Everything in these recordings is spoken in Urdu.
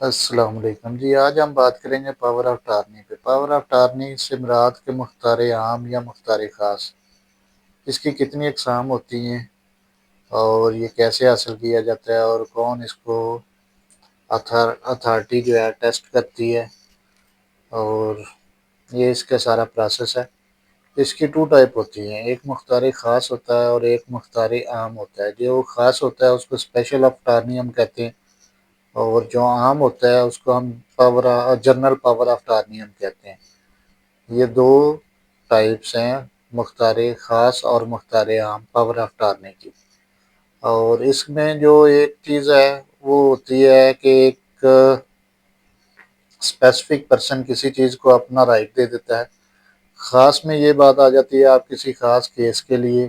السلام علیکم جی، آج ہم بات کریں گے پاور آف ٹارنی پہ۔ پاور آف ٹارنی سے مراد کے مختار عام یا مختار خاص، اس کی کتنی اقسام ہوتی ہیں اور یہ کیسے حاصل کیا جاتا ہے اور کون اس کو اتھارٹی جو ہے ٹیسٹ کرتی ہے، اور یہ اس کا سارا پروسیس ہے۔ اس کی ٹو ٹائپ ہوتی ہیں، ایک مختار خاص ہوتا ہے اور ایک مختار عام ہوتا ہے۔ جو خاص ہوتا ہے اس کو اسپیشل آف ٹارنی ہم کہتے ہیں، اور جو عام ہوتا ہے اس کو ہم جنرل پاور آف ٹارنی ہم کہتے ہیں۔ یہ دو ٹائپس ہیں، مختار خاص اور مختار عام پاور آف ٹارنی کی۔ اور اس میں جو ایک چیز ہے وہ ہوتی ہے کہ ایک اسپیسیفک پرسن کسی چیز کو اپنا رائٹ دے دیتا ہے۔ خاص میں یہ بات آ جاتی ہے، آپ کسی خاص کیس کے لیے،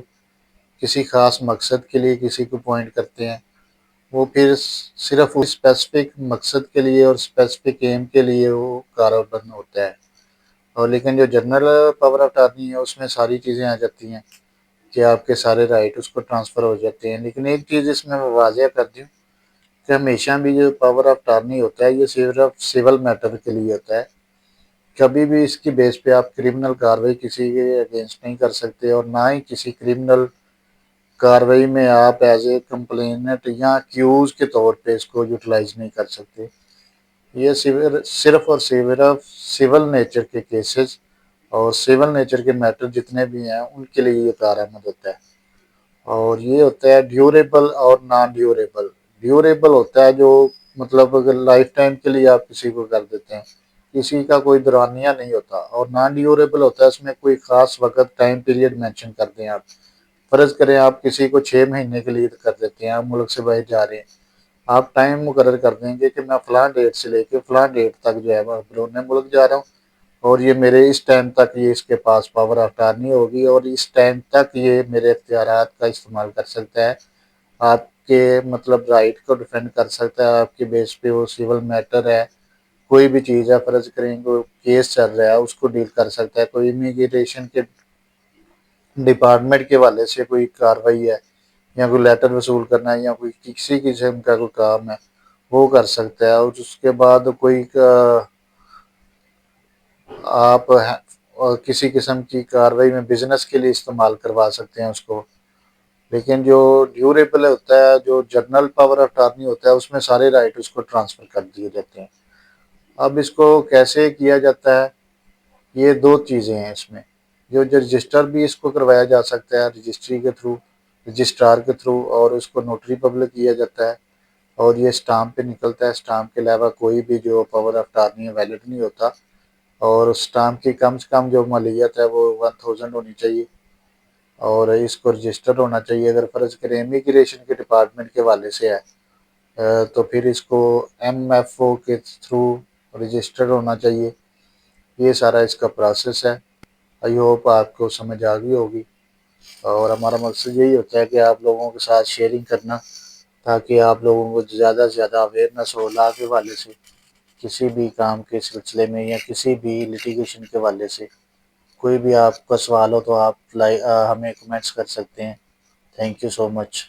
کسی خاص مقصد کے لیے کسی کو پوائنٹ کرتے ہیں، وہ پھر صرف اس اسپیسیفک مقصد کے لیے اور اسپیسیفک ایم کے لیے وہ کاربند ہوتا ہے۔ اور لیکن جو جنرل پاور آف ٹارنی ہے اس میں ساری چیزیں آ جاتی ہیں کہ آپ کے سارے رائٹ اس کو ٹرانسفر ہو جاتے ہیں۔ لیکن ایک چیز اس میں واضح کر دوں کہ ہمیشہ بھی جو پاور آف ٹارنی ہوتا ہے یہ صرف سول میٹر کے لیے ہوتا ہے۔ کبھی بھی اس کی بیس پہ آپ کرمنل کارروائی کسی کے اگینسٹ نہیں کر سکتے، اور نہ ہی کسی کرمنل کارروائی میں آپ ایز اے کمپلینٹ یا اکیوز کے طور پہ اس کو یوٹیلائز نہیں کر سکتے۔ یہ صرف اور صرف سول نیچر کے کیسز اور سول نیچر کے میٹر جتنے بھی ہیں ان کے لیے یہ کارآمد ہوتا ہے۔ اور یہ ہوتا ہے ڈیوریبل اور نان ڈیوریبل۔ ڈیوریبل ہوتا ہے جو مطلب اگر لائف ٹائم کے لیے آپ کسی کو کر دیتے ہیں، کسی کا کوئی دورانیہ نہیں ہوتا۔ اور نان ڈیوریبل ہوتا ہے اس میں کوئی خاص وقت ٹائم پیریڈ مینشن کر دیں آپ، فرض کریں آپ کسی کو 6 مہینے کے لیے کر دیتے ہیں، آپ ملک سے باہر جا رہے ہیں، آپ ٹائم مقرر کر دیں گے کہ میں فلاں ڈیٹ سے لے کے فلاں ڈیٹ تک جو ہے میں بیرون ملک جا رہا ہوں، اور یہ میرے اس ٹائم تک یہ اس کے پاس پاور آف ٹارنی ہوگی اور اس ٹائم تک یہ میرے اختیارات کا استعمال کر سکتا ہے، آپ کے مطلب رائٹ کو ڈیفینڈ کر سکتا ہے آپ کے بیس پہ۔ وہ سول میٹر ہے، کوئی بھی چیز ہے، فرض کریں کوئی کیس چل رہا ہے اس کو ڈیل کر سکتا ہے، کوئی امیگریشن کے ڈپارٹمنٹ کے حوالے سے کوئی کارروائی ہے یا کوئی لیٹر وصول کرنا ہے یا کوئی کسی قسم کا کوئی کام ہے وہ کر سکتا ہے۔ اور اس کے بعد کوئی آپ کسی قسم کی کارروائی میں بزنس کے لیے استعمال کروا سکتے ہیں اس کو۔ لیکن جو ڈیوریبل ہوتا ہے، جو جنرل پاور آف ٹارنی ہوتا ہے، اس میں سارے رائٹ اس کو ٹرانسفر کر دیے جاتے ہیں۔ اب اس کو کیسے کیا جاتا ہے، یہ دو چیزیں ہیں اس میں۔ جو رجسٹر بھی اس کو کروایا جا سکتا ہے رجسٹری کے تھرو، رجسٹرار کے تھرو، اور اس کو نوٹری پبلک کیا جاتا ہے، اور یہ اسٹامپ پہ نکلتا ہے۔ اسٹامپ کے علاوہ کوئی بھی جو پاور آف ٹارنی ہے ویلڈ نہیں ہوتا، اور اسٹامپ کی کم سے کم جو مالیت ہے وہ 1000 ہونی چاہیے، اور اس کو رجسٹر ہونا چاہیے۔ اگر فرض کریں امیگریشن کے ڈپارٹمنٹ کے حوالے سے ہے تو پھر اس کو MFO کے تھرو رجسٹر ہونا چاہیے۔ یہ سارا اس کا پروسیس ہے۔ آئی ہوپ آپ کو سمجھ آ گئی ہوگی، اور ہمارا مقصد یہی ہوتا ہے کہ آپ لوگوں کے ساتھ شیئرنگ کرنا، تاکہ آپ لوگوں کو زیادہ سے زیادہ اویئرنیس ہو لا کے حوالے سے، کسی بھی کام کے سلسلے میں یا کسی بھی لیٹیگیشن کے حوالے سے۔ کوئی بھی آپ کا سوال ہو تو آپ ہمیں کمنٹس کر سکتے ہیں۔ Thank you so much.